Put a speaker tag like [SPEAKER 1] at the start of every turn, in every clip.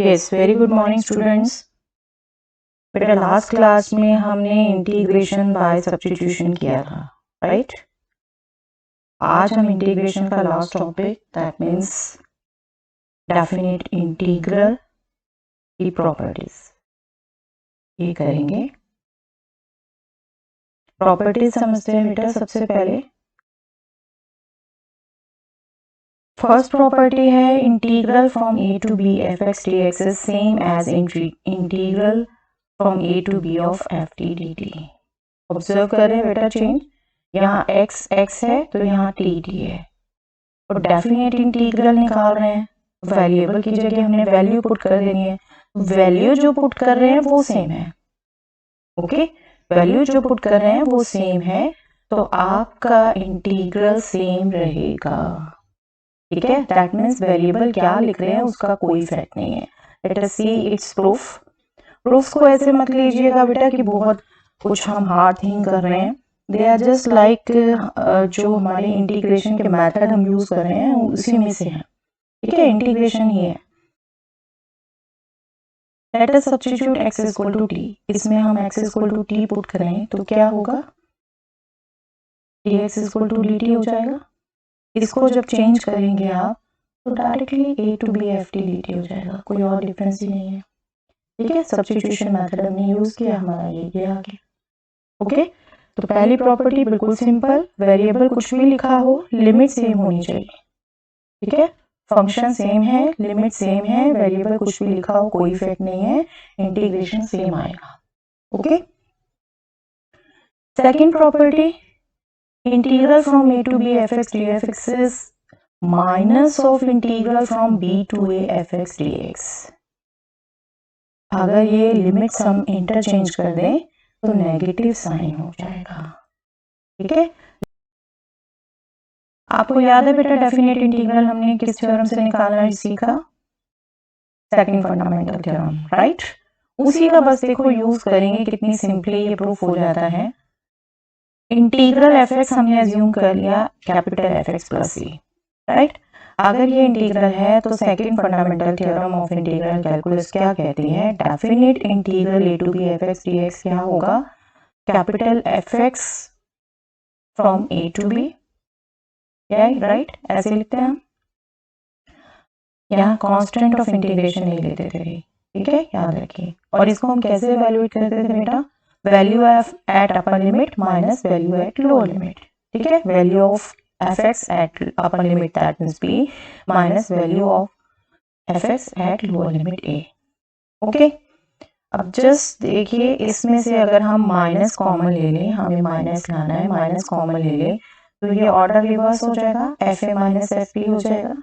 [SPEAKER 1] Yes, very good morning students. बेटा last class में हमने इंटीग्रेशन बाय सब्स्टिट्यूशन किया था, राइट? आज हम इंटीग्रेशन का last topic that means definite integral की प्रॉपर्टीज ये करेंगे। प्रॉपर्टीज समझते हैं बेटा। सबसे पहले फर्स्ट प्रॉपर्टी है integral from A to B F X D X is same as integral from A to B of F T D T. Observe करें बेटा चेंज, यहाँ x x है तो यहाँ t t है और डेफिनेट इंटीग्रल निकाल रहे हैं। वेरिएबल की जगह हमने वैल्यू पुट कर देनी है। वैल्यू जो पुट कर रहे हैं वो सेम है। ओके, वैल्यू जो पुट कर रहे हैं वो सेम है तो आपका इंटीग्रल सेम रहेगा। ठीक है, दैट मीन्स वेरिएबल क्या लिख रहे हैं उसका कोई इफेक्ट नहीं है। Let us see it's proof. Proof को ऐसे मत लीजिएगा बेटा कि बहुत कुछ हम हार्ड थिंग कर रहे हैं। दे आर जस्ट लाइक जो हमारे इंटीग्रेशन के मेथड हम यूज कर रहे हैं उसी में से है। ठीक है, इंटीग्रेशन ही है। Let us substitute x equal to t। इसमें हम x equal to t put करें तो क्या होगा, dx इक्वल टू dt हो जाएगा। इसको जब चेंज करेंगे आप तो directly a to b f t dt हो जाएगा, कोई और डिफरेंस ही नहीं है। ठीक है, सब्स्टिट्यूशन मेथड हमने यूज किया, हमारा ये आ गया। ओके, तो पहली प्रॉपर्टी बिल्कुल सिंपल, वेरिएबल कुछ भी लिखा हो लिमिट सेम होनी चाहिए। ठीक है, फंक्शन सेम है, लिमिट सेम है, वेरिएबल कुछ भी लिखा हो कोई इफेक्ट नहीं है, इंटीग्रेशन सेम आएगा। Okay, second property integral from a to b f(x) df(x) is minus of integral from b to a f(x) dx। अगर ये लिमिट्स हम इंटरचेंज कर दें तो नेगेटिव साइन हो जाएगा। ठीक है, आपको याद है बेटा डेफिनेट इंटीग्रल हमने किस थ्योरम से निकालना सीखा? Second fundamental theorem, right? उसी का बस देखो यूज करेंगे, कितनी सिंपली ये प्रूफ हो जाता है। इंटीग्रल एफ एक्स हमने अज्यूम कर लिया capital F X plus C, right? अगर ये इंटीग्रल है तो second fundamental theorem of integral calculus क्या कहती है? Definite integral A to B F X D X क्या होगा? Capital F X from A to B, right? ऐसे लिखते हैं हम। यहाँ कांस्टेंट ऑफ इंटीग्रेशन नहीं लेते थे, ठीक है, याद रखिए। और इसको हम कैसे इवैल्यूएट करते थे बेटा? Value of at upper limit minus value at lower limit. ठीक है, value of F X at upper limit that means B minus value of F X at lower limit A. Okay, अब just देखिए इसमें से अगर हम minus common ले लें, हमें माइनस लाना है, माइनस कॉमन ले लें तो ये ऑर्डर रिवर्स हो जाएगा, F A minus F B हो जाएगा,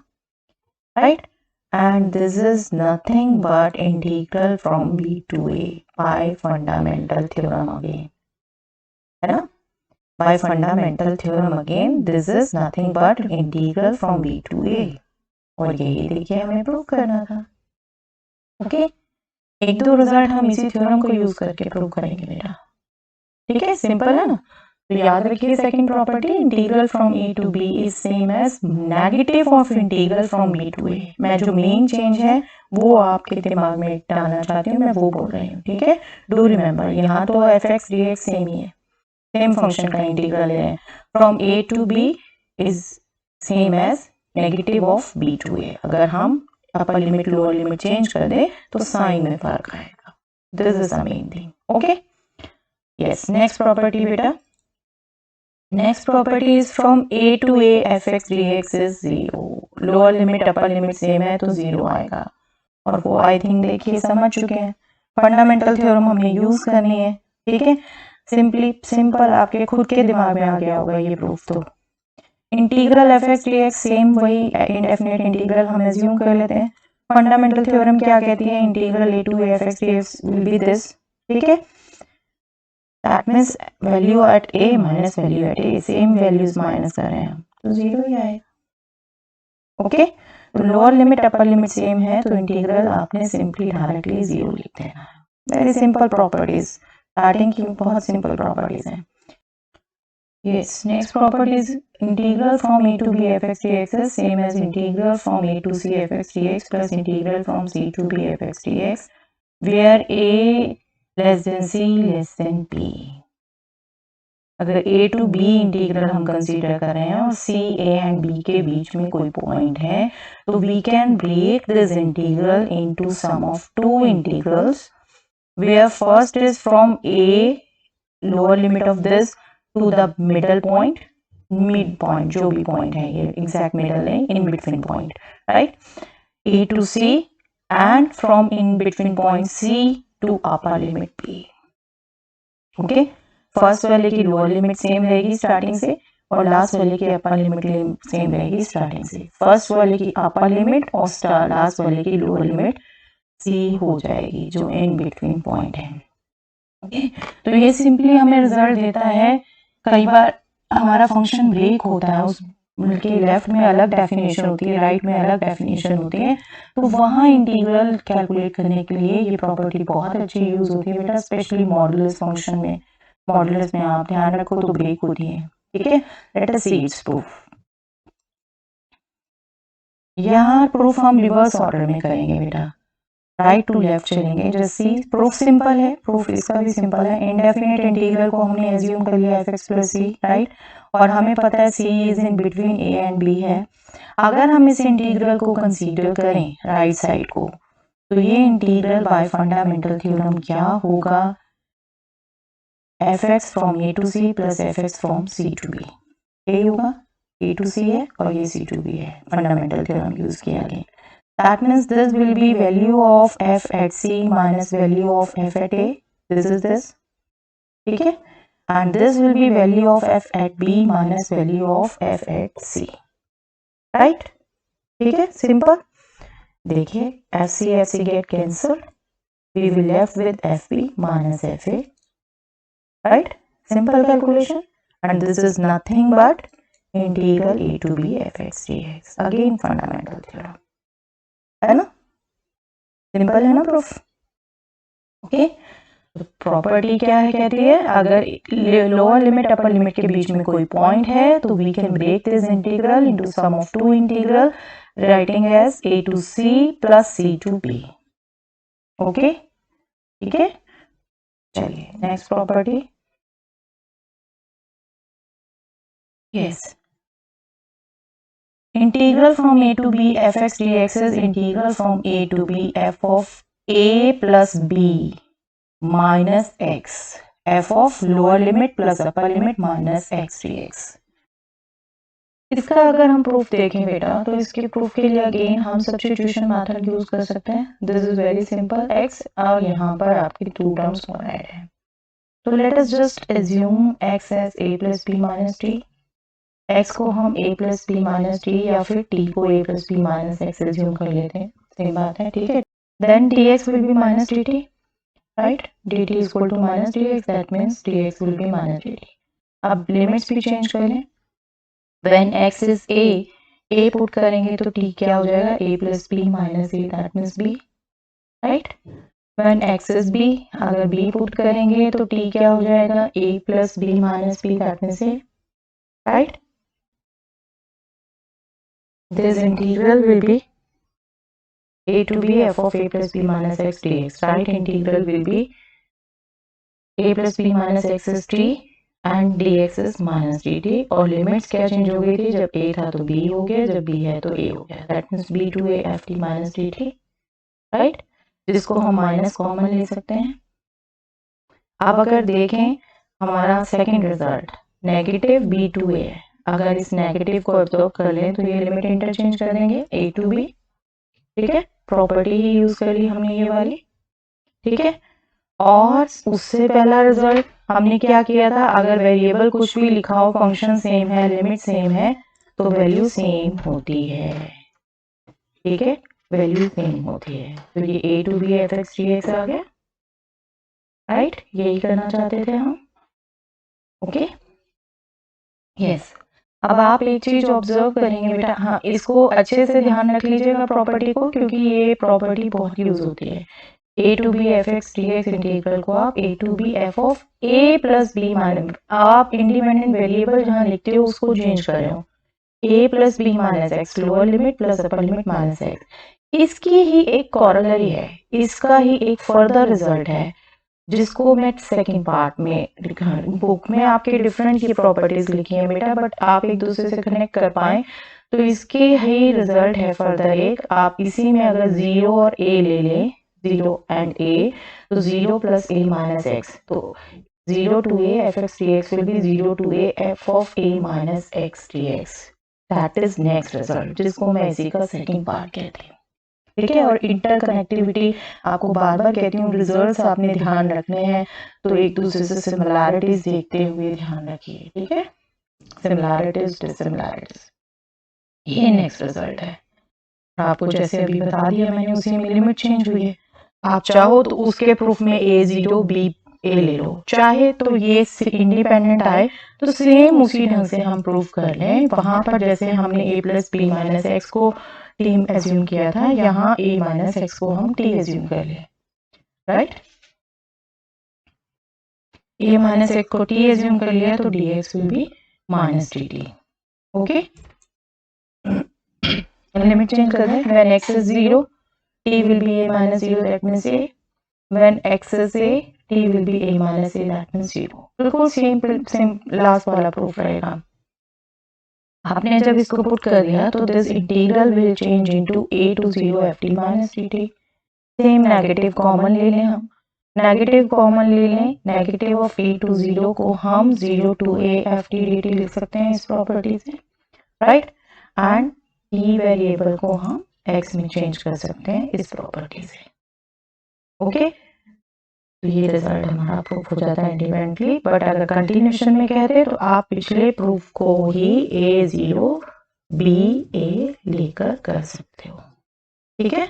[SPEAKER 1] right? And this is nothing but integral from b to a by fundamental theorem again, है ना? By fundamental theorem again, this is nothing but integral from b to a। और यही देखिए हमें prove करना था। ओके, एक दो रिजल्ट हम इसी थ्योरम को यूज करके प्रूव करेंगे बेटा। ठीक है, सिंपल है ना? तो याद रखिए second property integral from A to B is same as negative of integral from B to A. मैं जो मेन चेंज है वो आपके दिमाग में डालना चाहती हूँ, मैं वो बोल रही हूँ। ठीक है, डू रिमेंबर यहाँ तो F X D X same ही है, सेम फंक्शन का इंटीग्रल है। From A to B is same as negative of B to A. अगर हम upper limit lower limit change कर दे तो साइन में फर्क आएगा। This is the main thing. Okay, yes, next property बेटा। Next property is from a to a f(x) dx is 0। Lower limit upper limit same है तो 0 आएगा। और वो आई थिंक देखिए समझ चुके हैं, फंडामेंटल थ्योरम हमें यूज करनी है। ठीक है, सिंपल आपके खुद के दिमाग में आ गया होगा ये प्रूफ। तो integral F X D X same वही इंडेफिनेट इंटीग्रल हम एज्यूम कर लेते हैं। फंडामेंटल थ्योरम क्या कहती है? Integral A to A F X D X will be this. ठीक है, that means value at a minus value at a, same values minus कर रहे हैं हम तो 0 ही आएगा। ओके, तो lower limit upper limit same है तो इंटीग्रल आपने सिंपली डायरेक्टली 0 लिख देना है। वेरी सिंपल प्रॉपर्टीज, स्टार्टिंग की बहुत सिंपल प्रॉपर्टीज हैं। Yes, next properties integral from a to b f x dx is same as integral from a to c f x dx plus integral from c to b f x dx, where a less than c less than b. अगर a to b integral हम consider कर रहे हैं और c a and b के बीच में कोई point है, तो we can break this integral into sum of two integrals, where first is from a lower limit of this to the middle point, mid point, जो भी point है ये exact middle है, in between point, right? A to C and from in between point C to upper limit B. Okay? First वाले की lower limit same रहेगी starting से और लास्ट वाले की अपर लिमिट सेम रहेगी स्टार्टिंग से. फर्स्ट वाले की अपर लिमिट और लास्ट वाले की लोअर लिमिट सी हो जाएगी जो इन बिटवीन पॉइंट है. ओके, तो ये सिंपली हमें रिजल्ट देता है. कई बार हमारा फंक्शन ब्रेक होता है, उस के लेफ्ट में अलग डेफिनेशन होती है, राइट में अलग डेफिनेशन होती है, तो वहाँ इंटीग्रल कैलकुलेट करने के लिए ये प्रॉपर्टी बहुत अच्छी यूज होती है बेटा, स्पेशली मॉडुलस फंक्शन में. मॉडुलस में आप ध्यान रखो तो ब्रेक होती है. ठीक है, let us see it's proof. यहाँ प्रूफ हम रिवर्स ऑर्डर में करेंगे बेटा, राइट टू लेफ्ट चलेंगे. जस्ट सी, प्रूफ सिंपल है, प्रूफ इसका भी सिंपल है. इनडेफिनेट इंटीग्रल को हमने एज्यूम कर लिया F X plus C, right, और हमें पता है C is in between A and B है. अगर हम इस इंटीग्रल को कंसीडर करें राइट साइड को, तो ये इंटीग्रल बाय फंडामेंटल थ्योरम क्या होगा, F X from A to C plus F X from C to B. A होगा, ए टू सी है और ये सी टू बी है, फंडामेंटल थ्योरम यूज किया गया. That means this will be value of f at c minus value of f at a. This is this. ठीक है, and this will be value of f at b minus value of f at c. Right? ठीक है, simple. देखिए f c get cancelled. We will left with fb minus fa. Right? Simple calculation. And this is nothing but integral a to b f x dx. Again fundamental theorem. है ना, simple है ना proof. Okay, property क्या है कहती है, अगर lower limit upper limit के बीच में कोई पॉइंट है तो we can break this integral into sum of two integral, writing as A to C plus C to B. Okay, ठीक है, चलिए next property. Yes, integral from a to b f x dx is integral from a to b f of a plus b minus x, f of lower limit plus upper limit minus x dx. इसका अगर हम proof देखें बेटा, तो इसके proof के लिए again हम सब्स्टिट्यूशन मेथड यूज कर सकते हैं. This is very simple. x और यहाँ पर आपकी टू टर्म्स मोनाइड है, तो let us just assume x as a plus b minus t. x को हम a plus b minus t या फिर t को a plus b minus x assume कर लेते हैं, सेम बात है. ठीक है, then dx will be minus dt, right? dt is equal to minus dx, that means dx will be minus dt. अब लिमिट्स भी चेंज कर लें. when x is a put करेंगे तो t क्या हो जाएगा, a plus b minus a, that means b, right? when x is b, अगर b पुट करेंगे तो t क्या हो जाएगा, a plus b minus b, that means a, right? This integral will be a to b f of a plus b minus x dx. Right integral will be a plus b minus x is t and dx is minus dt. और limits क्या change हो गई थी, जब a था तो b हो गया, जब b है तो a हो गया. That means b to a f t minus dt, right? जिसको हम माइनस कॉमन ले सकते हैं. अब अगर देखें हमारा second result negative b to a है. अगर इस नेगेटिव को ऑब्जर्व कर लें तो ये लिमिट इंटरचेंज कर देंगे a to b. ठीक है, प्रॉपर्टी ही यूज कर ली हमने ये वाली. ठीक है, और उससे पहला रिजल्ट हमने क्या किया था, अगर वेरिएबल कुछ भी लिखा हो, फंक्शन सेम है, लिमिट सेम है, तो वैल्यू सेम होती है. ठीक है, वैल्यू सेम होती है. तो ये a to b f x dx आ गया, राइट? यही करना चाहते थे हम. Okay, yes. अब आप एक चीज ऑब्जर्व करेंगे बेटा, हाँ इसको अच्छे से ध्यान रख लीजिएगा प्रॉपर्टी को, क्योंकि ये प्रॉपर्टी बहुत यूज होती है. A to B F X D X integral को आप A to B F of A plus B minus, आप इंडिपेंडेंट वेरिएबल जहां लिखते हो उसको चेंज कर रहे हो, A plus B minus X lower limit plus upper limit minus X, इसकी ही एक कॉरलरी है, इसका ही एक फर्दर रिजल्ट है जिसको मैं सेकंड पार्ट में बुक में आपके डिफरेंट की प्रॉपर्टीज लिखी है बेटा, बट आप एक दूसरे से कनेक्ट कर पाए तो इसके ही रिजल्ट है फर्दर एक, आप इसी में अगर 0 और a ले लें, 0 एंड a, तो 0 प्लस a माइनस एक्स, तो 0 to a f x dx will be 0 to a f of a minus x dx, that is next result जिसको मैं इसी का सेकंड पार्ट कहती हूँ। ठीक है, और इंटरकनेक्टिविटी आपको बार बार कहती हूँ, रिजल्ट्स आपने ध्यान रखने हैं तो एक दूसरे से सिमिलैरिटीज देखते हुए ध्यान रखिए। ठीक है, सिमिलैरिटीज डिसिमिलैरिटीज, ये नेक्स्ट रिजल्ट है। आपको जैसे अभी बता दिया मैंने उसी में लिमिट चेंज हुई है, आप चाहो तो उसके प्रूफ में a0 b a ले लो, चाहे तो ये इंडिपेंडेंट आए तो सेम उसी ढंग से हम प्रूफ कर लें। वहां पर जैसे हमने a plus B minus X को टी एज्यूम किया था, यहाँ a माइनस एक्स को हम t एज्यूम कर ले, राइट, a माइनस एक्स को t एज्यूम कर लिया तो dx will be minus dt। Okay, limit change कर दें, when x is 0 t will be a minus 0, that means a, when x is a t will be a minus a, that means 0। बिल्कुल same last वाला proof रहेगा। आपने जब इसको put कर दिया तो this integral will change into a to 0 f t minus dt। Same negative common ले लें, हम नेगेटिव कॉमन ले लें, नेगेटिव ऑफ a to 0 को हम 0 to a f t dt लिख सकते हैं इस प्रॉपर्टी से, राइट, एंड t वेरिएबल को हम x में चेंज कर सकते हैं इस प्रॉपर्टी से। ओके, तो ये रिजल्ट हमारा प्रूफ हो जाता है इंडिपेंडेंटली, बट अगर कंटिन्यूएशन में कहते तो आप पिछले प्रूफ को ही a0 b a लेकर कर सकते हो। ठीक है,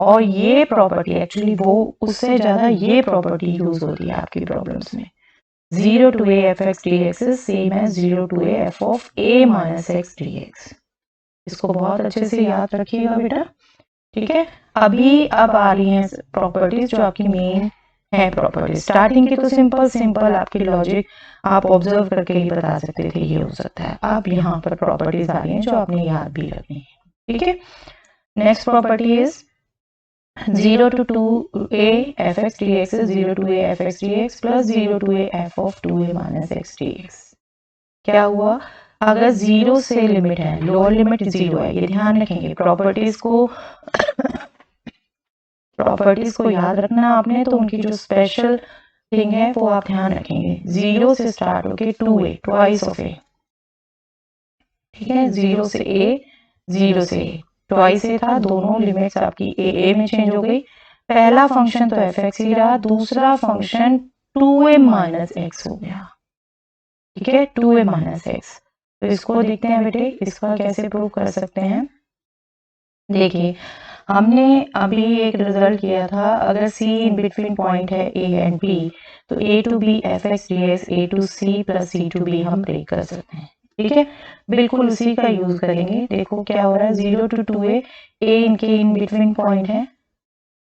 [SPEAKER 1] और ये प्रॉपर्टी एक्चुअली वो उससे ज्यादा ये प्रॉपर्टी यूज होती है आपकी प्रॉब्लम्स में। 0 to a f x dx is same as 0 to a f of a minus x dx। इसको बहुत अच्छे से याद रखिएगा बेटा। ठीक है, अब आ रही हैं प्रॉपर्टीज जो आपकी मेन है प्रॉपर्टीज। स्टार्टिंग की तो सिंपल आपकी लॉजिक आप ऑब्जर्व करके ही बता सकते थे ये हो सकता है। अब यहाँ पर प्रॉपर्टीज आ रही हैं जो आपने याद भी रखनी है। ठीक है, next property is 0 to 2a f x dx is 0 to a f x dx plus 0 to a f of 2a minus x dx। क्या हुआ, अगर 0 से लिमिट है, लोअर लिमिट 0 है, ये ध्यान रखेंगे। प्रॉपर्टीज को याद रखना आपने, तो उनकी जो स्पेशल थिंग है वो आप ध्यान रखेंगे। 0 से स्टार्ट होके 2a, ट्वाइस ऑफ a। ठीक है, 0 से a, 0 से a, ट्वाइस ए था, दोनों लिमिट्स आपकी a में चेंज हो गई। पहला फंक्शन तो f x ही रहा, दूसरा फंक्शन 2a माइनस एक्स हो गया। ठीक है, 2a माइनस एक्स। तो इसको देखते हैं बेटे, इसका कैसे प्रूव कर सकते हैं। देखिए, हमने अभी एक रिजल्ट किया था, अगर c इन बिटवीन पॉइंट है a एंड b, तो a to b f x dx a to c plus c to b हम ब्रेक कर सकते हैं। ठीक है, बिल्कुल उसी का यूज करेंगे। देखो क्या हो रहा है, 0 to 2a, a इनके इन बिटवीन पॉइंट है,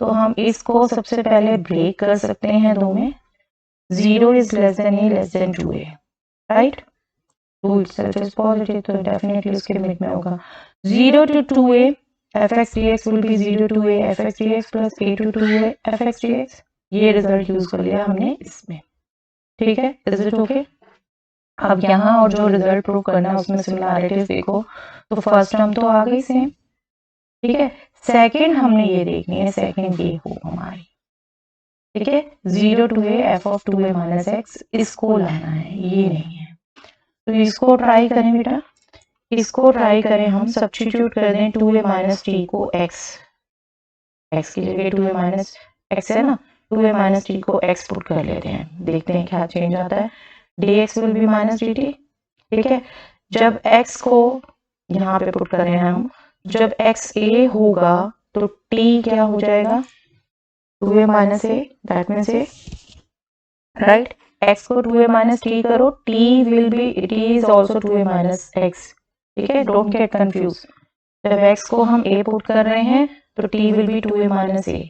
[SPEAKER 1] तो हम इसको सबसे पहले ब्रेक कर सकते हैं दो में। 0 is less than a less than 2a, right, 2 itself is positive, तो डेफिनेटली उसके लिमिट में होगा। 0 to 2a f x dx will be 0 to a f x dx plus a to 2a f x dx। ये result use कर लिया हमने इसमें। ठीक है, इज इट ओके। अब यहाँ और जो रिजल्ट प्रूव करना है उसमें सिमिलैरिटीज देखो, तो फर्स्ट टर्म तो आ गई सेम। ठीक है, सेकंड हमने ये देखनी है, सेकंड ये हो हमारी। ठीक है, 0 to a f of 2a minus x, इसको लाना है, ये नहीं है। तो इसको ट्राई करें बेटा, इसको ट्राई करें, हम सब्स्टिट्यूट कर दें 2a माइनस टी को x की जगह 2a माइनस एक्स है ना, 2a माइनस टी को x पुट कर लेते हैं, देखते हैं क्या चेंज आता है। dx will be minus dt। ठीक है, जब x को यहाँ पे पुट कर रहे हैं हम, जब x a होगा तो t क्या हो जाएगा, 2a minus a, that means a, right. x को 2a माइनस t करो, t will be, t is also 2a minus x। ठीक है, डोंट गेट कंफ्यूज। जब x को हम a पुट कर रहे हैं तो t will be 2a minus a,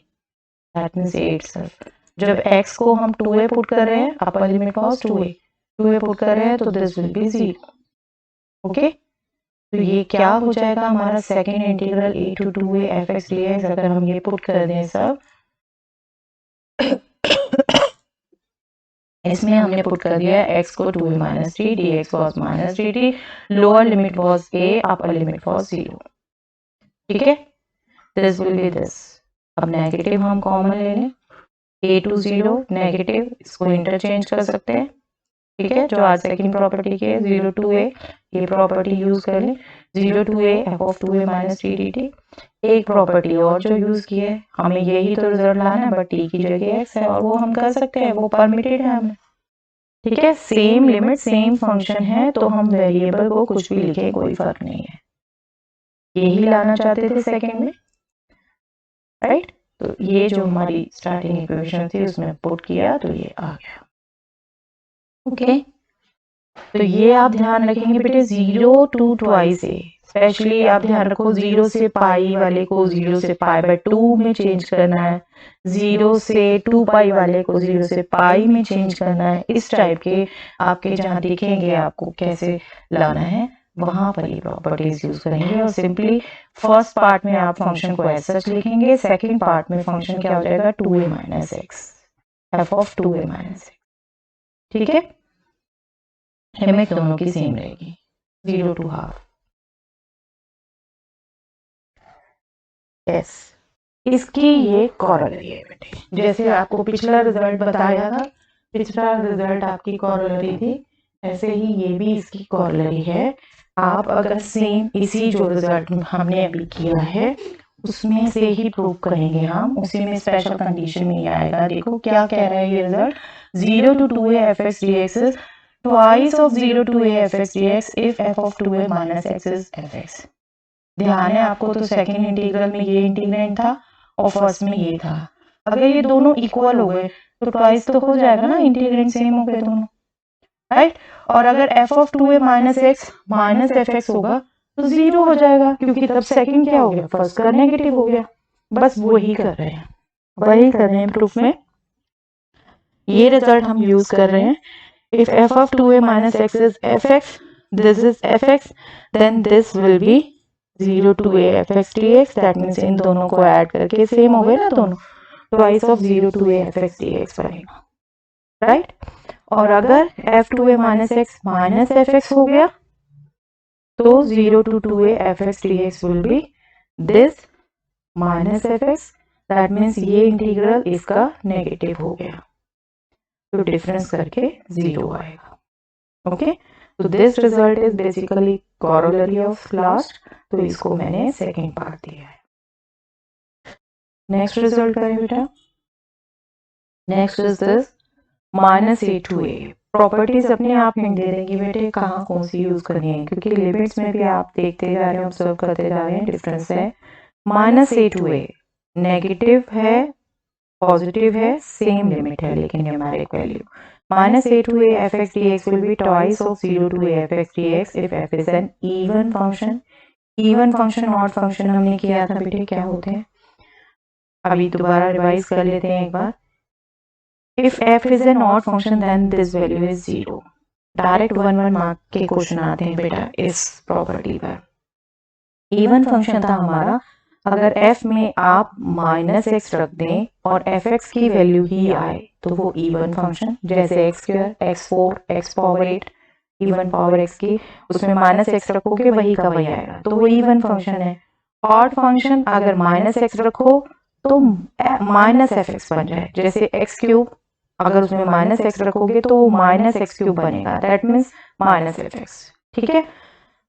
[SPEAKER 1] that means A itself. जब x को हम 2a पुट कर रहे हैं, upper limit was 2a put कर रहे हैं, तो दिस विल बी 0। ओके, तो ये क्या हो जाएगा हमारा second integral a to 2a fx dx। अगर हम ये पुट कर दें सब इसमें हमने पुट कर दिया x को 2a minus 3, dx was minus dt, lower limit was a, upper limit was 0। ठीक है, दिस विल बी दिस। अब नेगेटिव हम कॉमन ले लें, a to 0 नेगेटिव, इसको इंटरचेंज कर सकते हैं। ठीक है, जो आज सेकंड प्रॉपर्टी की है 0 to a, ये प्रॉपर्टी यूज कर लें, 0 to a f of 2a minus 3 dt। एक प्रॉपर्टी और जो यूज की है, हमें यही तो रिजल्ट लाना है, बट t की जगह x है, और वो हम कर सकते हैं, वो परमिटेड है हमें। ठीक है, सेम लिमिट सेम फंक्शन है, तो हम वेरिएबल को कुछ भी लिखें कोई फर्क नहीं है। यही लाना चाहते थे सेकंड में, राइट। तो ये जो हमारी स्टार्टिंग इक्वेशन थी उसमें पुट किया तो ये आ गया। ओके, तो ये आप ध्यान रखेंगे बेटे, 0 to twice a, स्पेशली आप ध्यान रखो 0 से पाई वाले को 0 से पाई बाय 2 में चेंज करना है, 0 से 2 पाई वाले को 0 से पाई में चेंज करना है। इस टाइप के आपके जहाँ दिखेंगे आपको कैसे लाना है, वहां पर ये प्रॉपर्टीज यूज करेंगे। और सिंपली फर्स्ट पार्ट में आप फंक्शन को ऐसा लिखेंगे, सेकेंड पार्ट में फंक्शन क्या हो जाएगा 2a minus x, f of 2a minus x। ठीक है, लिमिट दोनों की सेम रहेगी, 0 to हाफ। यस, इसकी ये कॉरोलरी है बेटे, जैसे आपको पिछला रिजल्ट बताया था, पिछला रिजल्ट आपकी कॉरोलरी थी, ऐसे ही ये भी इसकी कॉरोलरी है। आप अगर सेम इसी जो रिजल्ट हमने अभी किया है उसमें से ही प्रूव करेंगे हम, उसी में स्पेशल कंडीशन में ही आएगा। देखो क्या कह रहा है ये result, 0 to 2a fx dx is twice of 0 to a fx dx if f of 2a minus x is fx। ध्यान है आपको, तो सेकंड इंटीग्रल में ये इंटीग्रेंड था और फर्स्ट में ये था। अगर ये दोनों इक्वल हो गए तो ट्वाइस तो हो जाएगा ना, इंटीग्रेंड सेम हो गए दोनों, राइट। और अगर f of 2a minus x minus fx होगा तो 0 हो जाएगा, क्योंकि तब सेकंड क्या हो गया, फर्स्ट का नेगेटिव हो गया। बस वही कर रहे हैं, वही कर रहे हैं प्रूफ में, ये रिजल्ट हम यूज कर रहे हैं। If f of 2a minus x is fx, this is fx, then this will be 0 to a fx dx। That means इन दोनों को ऐड करके सेम हो गए ना दोनों, twice of 0 to a fx dx बनेगा, राइट। और अगर f 2a minus x minus fx हो गया तो 0 to 2a fx dx will be this minus fx। That means ये इंटीग्रल इसका नेगेटिव हो गया, तो डिफरेंस करके 0 आएगा। ओके, तो this result is basically corollary of last, तो इसको मैंने सेकंड पार्ट दिया है। नेक्स्ट रिजल्ट करें बेटा, next is this minus a to a। Properties अपने आप हिंट दे देंगी बेटे कहाँ कौन सी यूज करनी है, क्योंकि लिमिट्स में भी आप देखते जा रहे हैं, ऑब्जर्व करते जा रहे हैं, डिफरेंस है। Minus a to a negative है पॉजिटिव है, सेम लिमिट है लेकिन numeric value. Minus a to a fx dx will be twice of 0 to a fx dx if f is an even function। even function odd function हमने किया था बेटे क्या होते हैं, अभी दोबारा रिवाइज कर लेते हैं एक बार। if f is an odd function then this value is 0। Direct 1-1 mark के क्वेश्चन आते हैं बेटा इस प्रॉपर्टी पर। even function था हमारा, अगर f में आप माइनस एक्स रख दें और fx की वैल्यू ही आए तो वो इवन फंक्शन, जैसे x square, x4, x power 8, even power x की, उसमें माइनस एक्स रखोगे वही का वही आएगा, तो वो इवन फंक्शन है। ऑड फंक्शन अगर माइनस एक्स रखो तो माइनस fx बन जाए, जैसे एक्स क्यूब, अगर उसमें माइनस एक्स रखोगे तो माइनस एक्स क्यूब बनेगा, दैट मीन्स माइनस fx। ठीक है,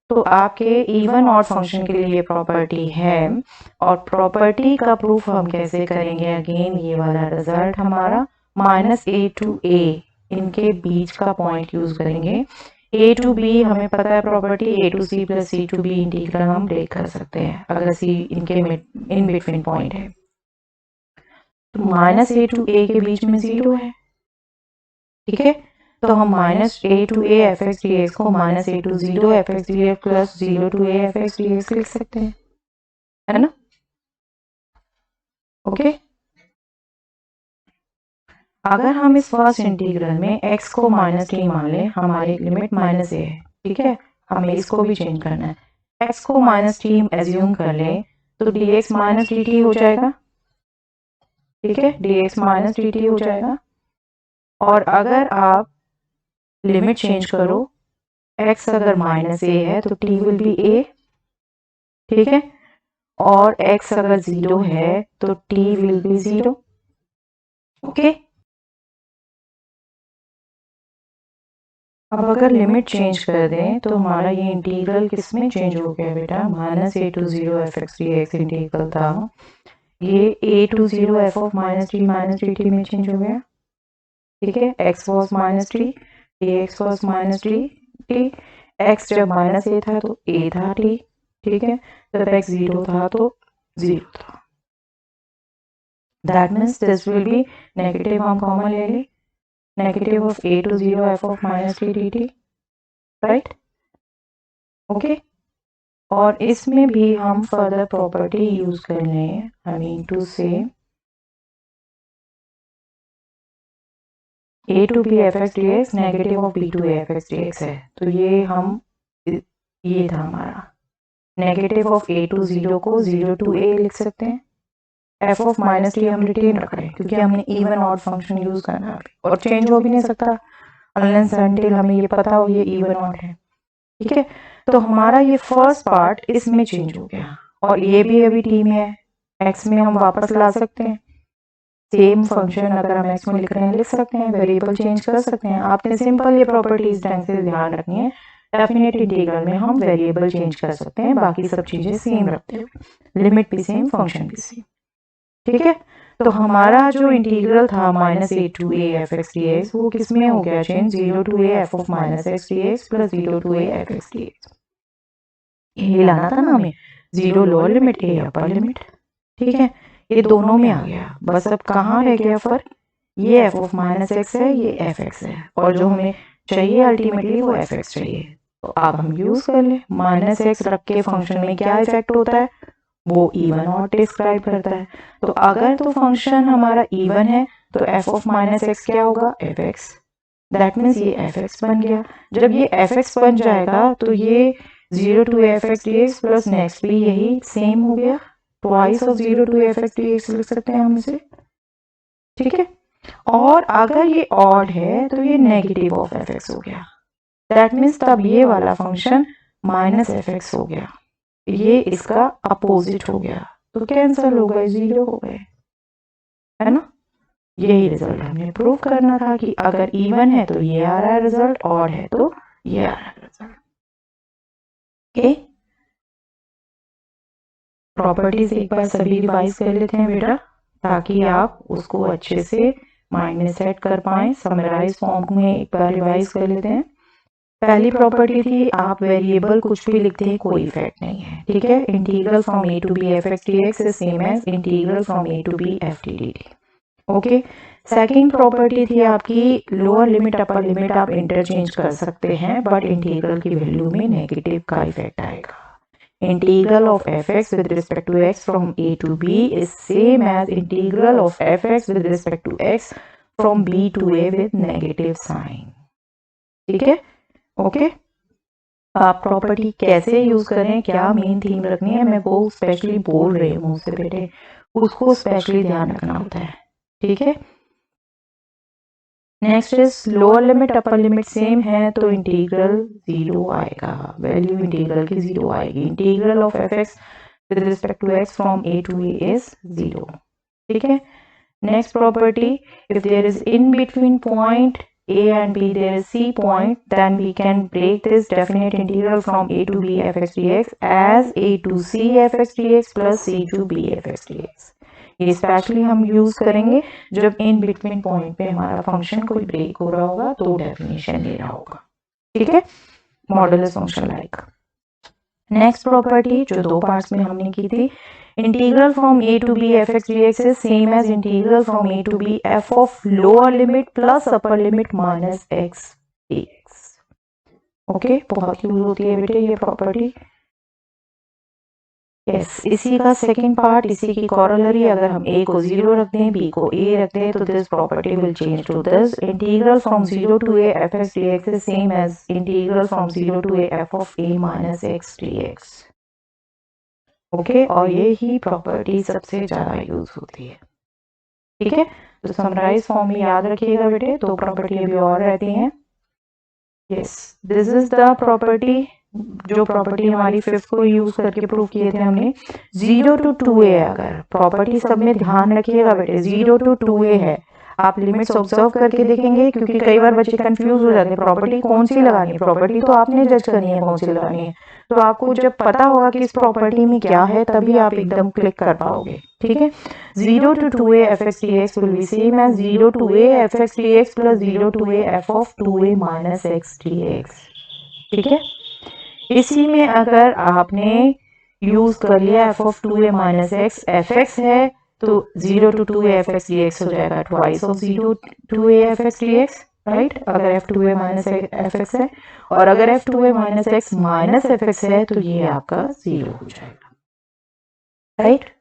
[SPEAKER 1] तो आपके इवन ऑड फंक्शन के लिए ये प्रॉपर्टी है। और प्रॉपर्टी का प्रूफ हम कैसे करेंगे, अगेन ये वाला रिजल्ट हमारा माइनस a to a, इनके बीच का पॉइंट यूज करेंगे। a to b हमें पता है property, a to c plus c to b integral हम ब्रेक कर सकते हैं अगर c इनके इन बिटवीन पॉइंट है, तो माइनस a to a के बीच में 0 है। ठीक है, तो हम minus a to a fx dx को minus a to 0 fx dx plus 0 to a fx dx लिख सकते हैं, है ना। ओके, अगर हम इस फर्स्ट इंटीग्रल में x को माइनस टी मान लें, हमारी लिमिट माइनस ए है, ठीक है, हमें इसको भी चेंज करना है, x को माइनस टी एज्यूम कर लें तो dx माइनस डी टी हो जाएगा, ठीक है, dx माइनस डी टी हो जाएगा। और अगर आप लिमिट चेंज करो, x अगर माइनस ए है तो t विल बी a, ठीक है, और x अगर 0 है तो t विल बी 0, ओके। अब अगर लिमिट चेंज कर दें तो हमारा ये इंटीग्रल किस में चेंज हो गया बेटा, minus A to 0 F X D X integral था, ये A to 0 F of minus D T में चेंज हो गया, ठीक है, X was minus T, D X was minus D T, X जब माइनस ए था तो ए था टी, ठीक है, जब एक्स 0 था तो 0 था। That means this will B negative, हम कॉमन ले लें, negative of a to 0 f of minus t dt, right, okay। और इसमें भी हम फर्दर प्रॉपर्टी यूज कर लें, आई मीन टू से a to b f x dx negative of b to a f x dx है, तो ये हम, ये था हमारा नेगेटिव ऑफ a to 0 को 0 to a लिख सकते हैं, f ऑफ माइनस टी हम रिटेन रख रहे हैं क्योंकि हमने इवन ऑड फंक्शन यूज करना है और चेंज हो भी नहीं सकता अनलेस अनटिल हमें ये पता हो ये इवन ऑड है, ठीक है। तो हमारा ये फर्स्ट पार्ट इसमें चेंज हो गया और ये भी अभी टी में है, एक्स में हम वापस ला सकते हैं, सेम फंक्शन अगर हम एक्स में लिख रहे हैं लिख सकते हैं, वेरिएबल चेंज कर सकते हैं। आपने सिंपल ये प्रॉपर्टीज ढंग से ध्यान रखनी है, डेफिनेट इंटीग्रल में हम वेरिएबल चेंज कर सकते हैं, बाकी सब चीजें सेम रखते हुए, लिमिट भी सेम, फंक्शन भी सेम, ठीक है। तो हमारा जो इंटीग्रल था minus A to A F X D X वो किस में हो गया change, 0 to A F of minus X D X plus 0 to A F X D X, ये लाना था ना हमें, 0 lower limit A upper limit, ठीक है, ये दोनों में आ गया। बस अब कहाँ रह गया फर्क, ये एफ ऑफ माइनस एक्स है, ये एफ एक्स है, और जो हमें चाहिए अल्टीमेटली वो एफ एक्स चाहिए। तो अब हम यूज कर ले, माइनस एक्स रख के फंक्शन में क्या इफेक्ट होता है, वो इवन ऑड डिस्क्राइब करता है। तो अगर तो फंक्शन हमारा इवन है तो एफ ऑफ माइनस एक्स क्या होगा, एफ एक्स, दैट मीन्स ये एफ एक्स बन गया। जब ये एफ एक्स बन जाएगा तो ये 0 to F X D X plus next भी यही सेम हो गया, twice of 0 to F X D X लिख सकते हैं हम इसे, ठीक है। और अगर ये ऑड है तो ये नेगेटिव ऑफ एफ एक्स हो गया, दैट मीन्स तब ये वाला फंक्शन माइनस एफ एक्स हो गया, ये इसका अपोजिट हो गया, तो कैंसल हो गए, 0 हो गए, है ना। यही रिजल्ट हमें प्रूव करना था कि अगर इवन है तो ये आ रहा है रिजल्ट, ऑड है तो ये आ रहा है रिजल्ट, ओके। प्रॉपर्टीज एक बार सभी रिवाइज कर लेते हैं बेटा, ताकि आप उसको अच्छे से माइंड में सेट कर पाए। समराइज फॉर्म में एक बार रिवाइज कर लेते हैं। पहली प्रॉपर्टी थी आप वेरिएबल कुछ भी लिखते हैं कोई इफेक्ट नहीं है, ठीक है, integral from A to B F X D X is same as integral from A to B F D D T, okay. Second property थी आपकी लोअर लिमिट अपर लिमिट आप इंटरचेंज कर सकते हैं, बट इंटीग्रल की value में negative का effect आएगा। Integral of F x with respect to x from A to B is same as integral of F x with respect to x from B to A with negative sign, ठीक है, okay. आप property कैसे use करें, क्या main theme रखनी है, मैं वो स्पेशली बोल रही हूँ मुझसे बेटे, उसको स्पेशली ध्यान रखना होता है, ठीक है। Next is lower limit upper limit same है तो इंटीग्रल 0 आएगा, वैल्यू इंटीग्रल की 0 आएगी। Integral of F x with respect to x from A to a is 0, ठीक है। Next property, if there is in between point A and B there is C point, then we can break this definite integral from A to B f x dx as A to C f x dx plus C to B f x dx। ये specially हम use करेंगे जब इन between point पे हमारा function कोई break हो रहा होगा तो डेफिनेशन ले रहा होगा, ठीक है, modulus function like. Next property जो दो पार्ट्स में हमने की थी, integral from a to b f x dx is same as integral from a to b f of lower limit plus upper limit minus x dx, okay. बहुत use होती है बेटे ये प्रॉपर्टी, यस, इसी का सेकंड पार्ट, इसी की corollary, अगर हम a को 0 रख दें, b को a रख दें, तो this property will change to this integral from 0 to a f x dx is same as integral from 0 to a f of a minus x dx। Okay, और ये ही प्रॉपर्टी सबसे ज्यादा यूज होती है। ठीक है, तो समराइज फॉर्म में याद रखिएगा बेटे, दो प्रॉपर्टी अभी और रहती हैं। Yes, this is the property, जो प्रॉपर्टी हमारी फिफ्थ को यूज करके प्रूव किए थे हमने। 0 to 2a, अगर प्रॉपर्टी सब में ध्यान रखिएगा बेटे, 0 to 2a है, आप लिमिट्स ऑब्जर्व करके देखेंगे, क्योंकि कई बार बच्चे कंफ्यूज हो जाते हैं प्रॉपर्टी कौन सी लगानी है। प्रॉपर्टी तो आपने जज करनी है कौन सी लगानी है, तो आपको जब पता होगा कि इस प्रॉपर्टी में क्या है तभी आप एकदम क्लिक कर पाओगे। ठीक है, 0 to 2a f x dx will be same as 0 to a f x dx plus 0 to a f of 2a minus x dx। ठीक है, इसी में अगर आपने यूज कर लिया f of 2a minus x, fx है तो 0 to 2a f x dx हो जाएगा twice of 0 to a f x dx, right. अगर f 2a minus f x है, और अगर f 2a minus x minus f x है तो ये आपका 0 हो जाएगा, right.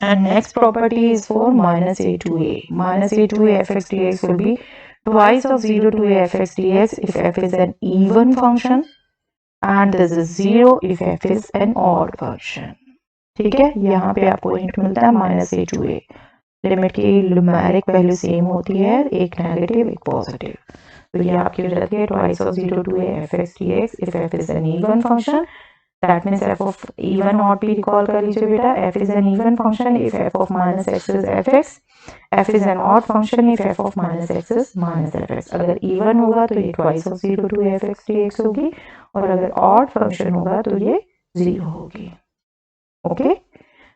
[SPEAKER 1] And next property is for minus a to a. Minus a to a f x dx will be twice of 0 to a f x dx if f is an even function, and this is 0 if f is an odd function। ठीक है, यहाँ पे आपको hint मिलता है minus A to a, limit की numeric value same होती है, एक नेगेटिव एक पॉजिटिव, तो ये आपकी हो जाती है twice of 0 to a f x dx if f is an even function। That means f of even odd भी रिकॉल कर लीजिए बेटा, f is an even function if f of minus x is fx, f is an odd function if f of minus x is minus fx। अगर even होगा तो ये twice of 0 to f x dx होगी, और अगर odd function होगा तो ये 0 होगी। ओके,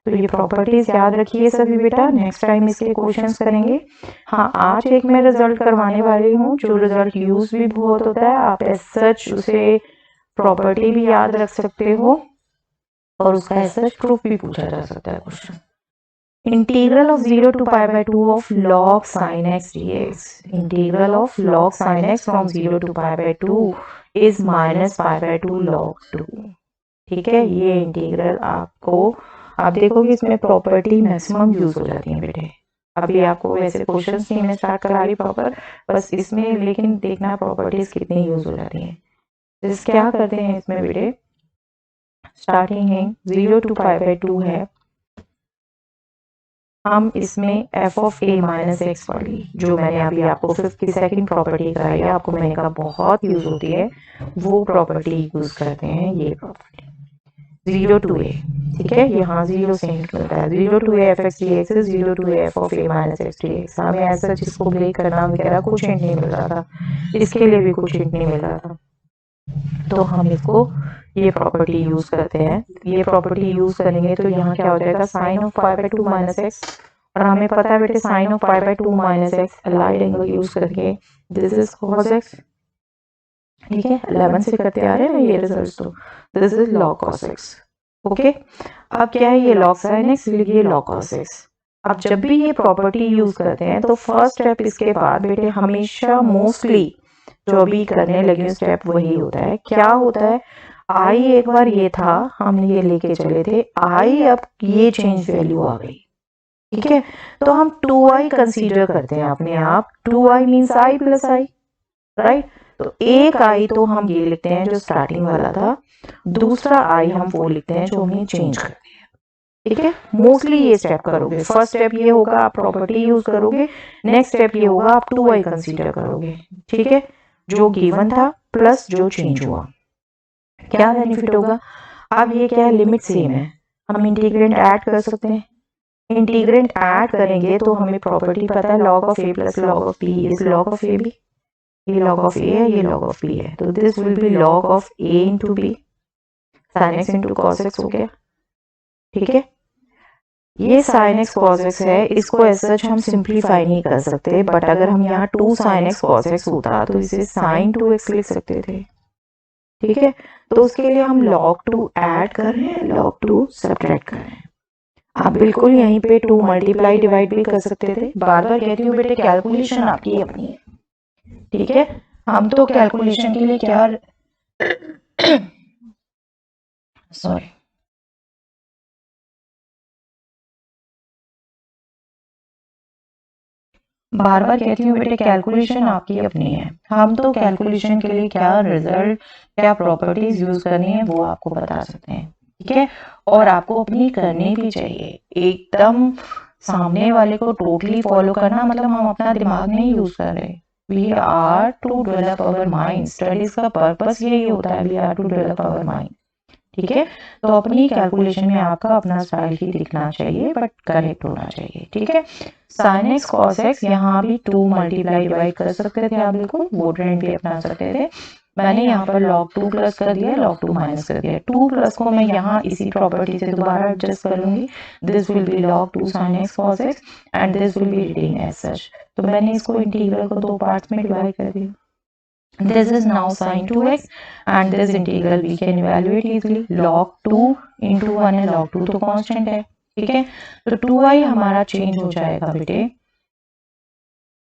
[SPEAKER 1] तो ये प्रॉपर्टीज याद रखिए सभी बेटा, नेक्स्ट टाइम इसके क्वेश्चंस करेंगे। हाँ, आज एक मैं रिजल्ट करवाने वाली हूँ जो रिजल्ट यूज भी बहुत होता है, आप एज सच उसे प्रॉपर्टी भी याद रख सकते हो और उसका एज सच प्रूफ भी पूछा जा सकता है question. Integral of 0 to pi by 2 of log sin x dx, integral of log sin x from 0 to pi by 2 is minus pi by 2 log 2। ठीक है, ये इंटीग्रल आपको, आप देखोगे इसमें प्रॉपर्टी मैक्सिमम यूज हो जाती है बेटे। अभी आपको वैसे क्वेश्चंस नहीं मैं स्टार्ट करा रही प्रॉपर, बस इसमें लेकिन देखना प्रॉपर्टीज कितनी यूज हो जाती हैं। जिस क्या करते हैं इसमें बेटे, स्टार्टिंग है 0 to pi by 2 है, हम इसमें f of a minus x वाली, जो मैंने अभी आपको फिफ्थ की सेकंड प्रॉपर्टी कराई है, आपको मैंने कहा बहुत यूज होती है, वो प्रॉपर्टी यूज करते हैं, ये प्रॉपर्टी 0 to a। ठीक है, यहाँ 0 से हिंट मिलता है, 0 to a f x dx is 0 to a f of a minus x dx। हमें ऐसा जिसको ब्रेक करना वगैरह कुछ हिंट नहीं मिल रहा था, इसके लिए भी कुछ हिंट नहीं मिल रहा था, तो हम इसको ये प्रॉपर्टी यूज करते हैं। ये प्रॉपर्टी यूज करेंगे तो यहाँ क्या हो जाएगा, sine of pi by 2 minus x, और हमें पता है बेटे sine of pi by 2 minus x allied angle use करके दिस इज cos x। ठीक है, 11 से करते आ रहे हैं ये रिजल्ट, तो this is log cos x। Okay, अब क्या है, ये log sin x, ये log cos x। अब जब भी ये प्रॉपर्टी यूज करते हैं तो फर्स्ट स्टेप इसके बाद बेटे हमेशा मोस्टली जो अभी करने लगे स्टेप वही होता है। क्या होता है, आई एक बार ये था, हमने ये लेके चले थे, आई अब ये चेंज वैल्यू आ गई। ठीक है, तो हम 2i कंसीडर करते हैं अपने आप, 2i means i plus i, right. तो एक आई तो हम ये लिखते हैं जो स्टार्टिंग वाला था, दूसरा आई हम वो लिखते हैं जो हमें चेंज करते हैं। ठीक है, मोस्टली ये स्टेप करोगे, फर्स्ट स्टेप ये होगा आप प्रॉपर्टी यूज करोगे, नेक्स्ट स्टेप ये होगा आप 2i कंसीडर करोगे। ठीक है, जो गिवन था प्लस जो चेंज हुआ, क्या बेनिफिट होगा। अब ये क्या है, लिमिट सेम है, हम इंटीग्रेंट ऐड कर सकते हैं, इंटीग्रेंट ऐड करेंगे तो हमें प्रॉपर्टी पता है log of a plus log of b is log of a b, ये log of a है, ये log of b है, तो this will be log of a into b, sin x into cos x हो गया। ठीक है, ये sin x cos x है, इसको एज सच हम सिंप्लीफाई नहीं कर सकते, बट अगर हम यहाँ 2 sin x cos x होता तो इसे sin 2x लिख सकते थे। ठीक है, तो उसके लिए हम log 2 ऐड कर रहे हैं, log 2 सब्ट्रैक्ट कर रहे हैं। आप बिल्कुल यहीं पे 2 मल्टीप्लाई डिवाइड भी कर सकते थे, बार बार कहती हूँ बेटे कैलकुलेशन आपकी अपनी है। ठीक है, हम तो कैलकुलेशन के लिए क्या सॉरी, बार बार कहती हूँ बेटे, कैलकुलेशन आपकी अपनी है। हम तो कैलकुलेशन के लिए क्या रिजल्ट, क्या प्रॉपर्टीज यूज करनी है वो आपको बता सकते हैं, ठीक है। और आपको अपनी करनी भी चाहिए। एकदम सामने वाले को टोटली फॉलो करना मतलब हम अपना दिमाग नहीं यूज कर रहे। We are to develop our mind. Studies का पर्पस यही होता है, we are to develop our mind, ठीक है। तो अपनी कैलकुलेशन में आपका अपना स्टाइल ही दिखना चाहिए, बट करेक्ट होना चाहिए, ठीक है। साइन एक्स कॉस एक्स यहाँ भी 2 मल्टीप्लाई डिवाइड कर सकते थे आप, बिल्कुल वो ट्रेंड भी अपना सकते थे। मैंने यहाँ पर log 2 प्लस कर दिया, log 2 माइनस कर दिया। 2 प्लस को मैं यहाँ इसी प्रॉपर्टी से दोबारा एडजस्ट कर लूंगी। This will be log 2 sin x cos x and this will be written as such. तो मैंने इसको इंटीग्रल को 2 पार्ट्स में डिवाइड कर दिया। This is now sin 2x and this integral we can evaluate easily. log 2 into 1 है, log 2 तो constant है, ठीक है। तो 2i हमारा चेंज हो जाएगा बेटे,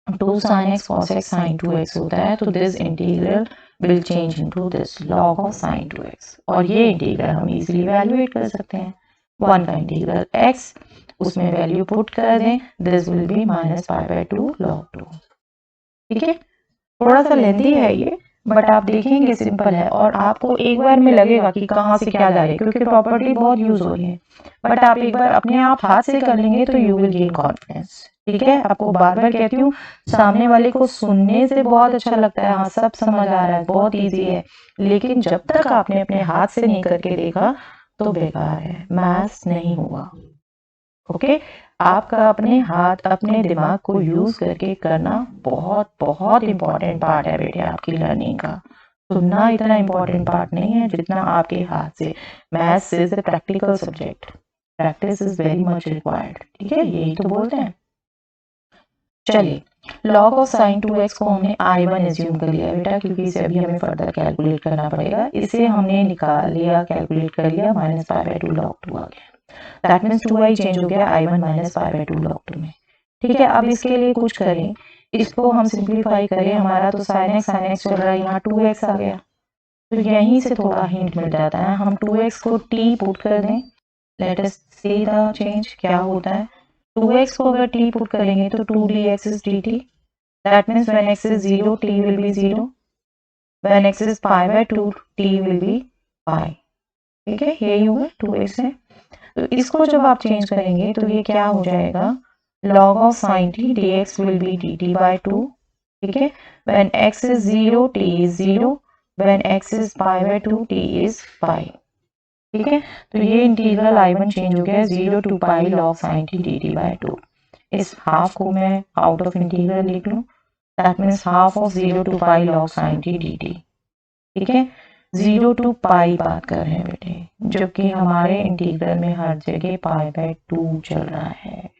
[SPEAKER 1] 2 sin x cos x sin 2x होता है, तो this integral will change into this log of sin 2x। और ये इंटीग्रल हम इजीली इवैल्यूएट कर सकते हैं। 1 का इंटीग्रल x, उसमें वैल्यू पुट कर दें, this will B minus pi by 2 log 2, ठीक है। थोड़ा सा लेंथी है ये, बट आप देखेंगे सिंपल है और आपको एक बार में लगेगा कि कहाँ से क्या जा रही है, क्योंकि प्रॉपर्टी बहुत यूज हो रही है। बट आप एक बार अपने आप हाथ से कर लेंगे तो यू विल गेन कॉन्फिडेंस, ठीक है। आपको बार बार कहती हूँ, सामने वाले को सुनने से बहुत अच्छा लगता है, हाँ सब समझ आ रहा है, बहुत ईजी है, लेकिन जब तक आपने अपने हाथ से नहीं करके देखा तो बेकार है, मैथ्स नहीं हुआ, ओके। आपका अपने हाथ, अपने दिमाग को यूज करके करना बहुत बहुत इंपॉर्टेंट पार्ट है बेटे आपकी लर्निंग का। सुनना इतना इंपॉर्टेंट पार्ट नहीं है जितना आपके हाथ से। Maths is a practical subject, practice is very much required, ठीक है, यही तो बोलते हैं। चलिए, log ऑफ sin 2x को हमने i1 एज्यूम कर लिया बेटा, क्योंकि इसे अभी हमें फर्दर कैलकुलेट करना पड़ेगा। इसे हमने निकाल लिया, कैलकुलेट कर लिया, माइनस पाई बाय 2 log 2 आ गया। दैट मीन्स 2i चेंज हो गया i1 minus pi by 2 log 2 में, ठीक है। अब इसके लिए कुछ करें, इसको हम सिंप्लीफाई करें, हमारा तो sin x चल रहा है, यहाँ 2x आ गया, तो यहीं से थोड़ा हिंट मिल जाता है। हम 2x को t पुट कर दें, let us see the change क्या होता है। 2x को अगर t पुट करेंगे तो 2dx is dt, that means when x is 0 t will be 0, when x is pi by 2 t will be pi, ठीक है, यही होगा 2x है। तो इसको जब आप चेंज करेंगे तो ये क्या हो जाएगा, log of sin t dx will be dt by 2, ठीक है। when x is 0 t is 0, when x is pi by 2 t is pi, ठीक है। तो ये इंटीग्रल i1 चेंज हो गया 0 to pi log sin t dt by 2। इस half को मैं आउट ऑफ इंटीग्रल लिख लूँ, that means half of 0 to pi log sin t dt, ठीक है। 0 to pi बात कर रहे हैं बेटे, जबकि हमारे इंटीग्रल में हर जगह पाई बाय 2 चल रहा है।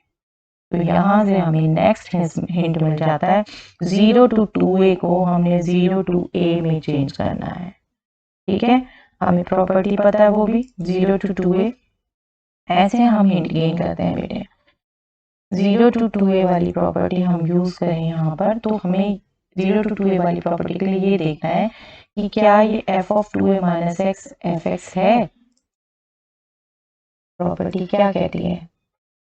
[SPEAKER 1] तो यहाँ से हमें नेक्स्ट हिंट मिल जाता है, 0 to 2a को हमने 0 to a में चेंज करना है, ठीक है। हमें प्रॉपर्टी पता है वो भी 0 to 2a, ऐसे हम हिंट गेन करते हैं बेटे। 0 to 2a वाली प्रॉपर्टी हम यूज करें यहाँ पर, तो हमें 0 to 2a वाली प्रॉपर्टी के लिए ये देखना है कि क्या ये f of 2a minus x fx है। प्रॉपर्टी क्या कहती है,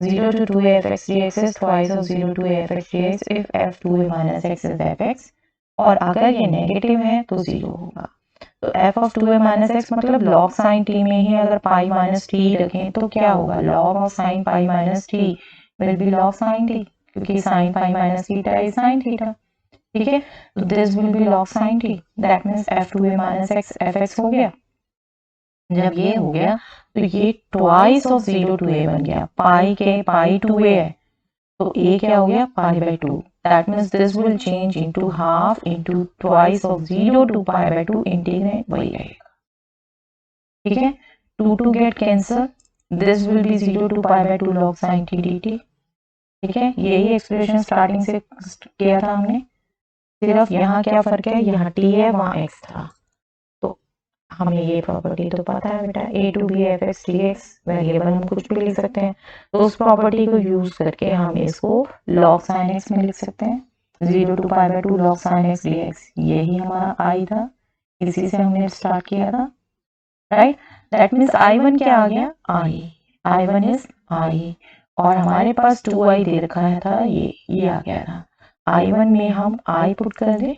[SPEAKER 1] 0 to 2a fx dx is twice of 0 to a fx dx if f 2a minus x is fx, और अगर ये नेगेटिव है तो 0 होगा। तो f of 2a minus x मतलब log sin t में ही अगर pi minus t रखें तो क्या होगा, log of sin pi minus t will be log sin t, क्योंकि sin pi minus theta is sin theta, ठीक है। तो this will be log sin t, that means f2a minus x fx हो गया। जब ये हो गया तो ये twice of 0 to a बन गया, pi के pi 2a है, तो a क्या हो गया pi by 2, that means this will change into half into twice of 0 to pi by 2, integrate वही रहेगा, ठीक है। 2 to get cancel, this will be 0 to pi by 2 log sin t dt, ठीक है। यही एक्सप्रेशन स्टार्टिंग से किया था हमने, सिर्फ यहाँ क्या फर्क है, यहाँ t है वहाँ x था। तो हमें ये प्रॉपर्टी तो पता है बेटा, a to b fx dx variable हम कुछ भी लिख सकते हैं, तो उस प्रॉपर्टी को यूज करके हम इसको log sin x में लिख सकते हैं। 0 to pi by 2 log sin x dx, यही हमारा i था, इसी से हमने स्टार्ट किया था, राइट। दैट मीन्स I1 क्या आ गया, I1 इज I, और हमारे पास 2I दे रखा था, ये आ गया था। I1 में हम I पुट कर दें,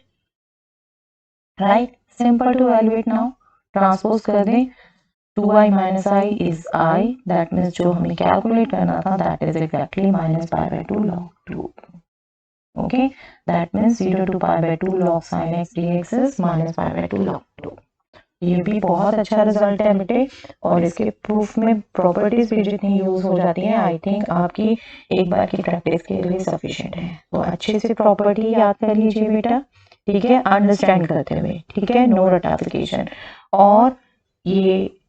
[SPEAKER 1] right, simple to evaluate now, transpose कर दें, 2I minus I is I, that means जो हमें कैलकुलेट करना था that is exactly minus pi by 2 log 2. Okay, that means 0 to pi by 2 log sin x dx is minus pi by 2 log 2. ये भी बहुत अच्छा रिजल्ट है बेटे, और इसके प्रूफ में प्रॉपर्टीज भी जितनी यूज हो जाती हैं आई थिंक आपकी एक बार की प्रैक्टिस के लिए सफिशिएंट है। तो अच्छे से प्रॉपर्टी याद कर लीजिए बेटा, ठीक है, अंडरस्टैंड करते हुए, ठीक है, नो रटाफिकेशन। और ये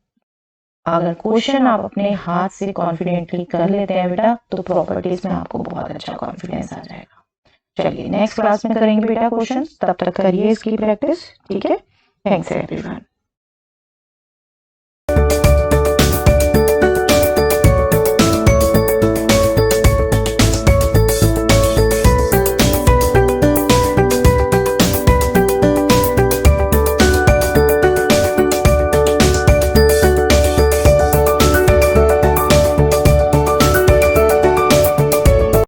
[SPEAKER 1] अगर क्वेश्चन आप अपने हाथ से कॉन्फिडेंटली कर लेते हैं बेटा, तो प्रॉपर्टीज में आपको बहुत अच्छा कॉन्फिडेंस आ जाएगा। चलिए नेक्स्ट क्लास में करेंगे बेटा क्वेश्चन, तब तक करिए इसकी प्रैक्टिस, ठीक है। Thanks everyone.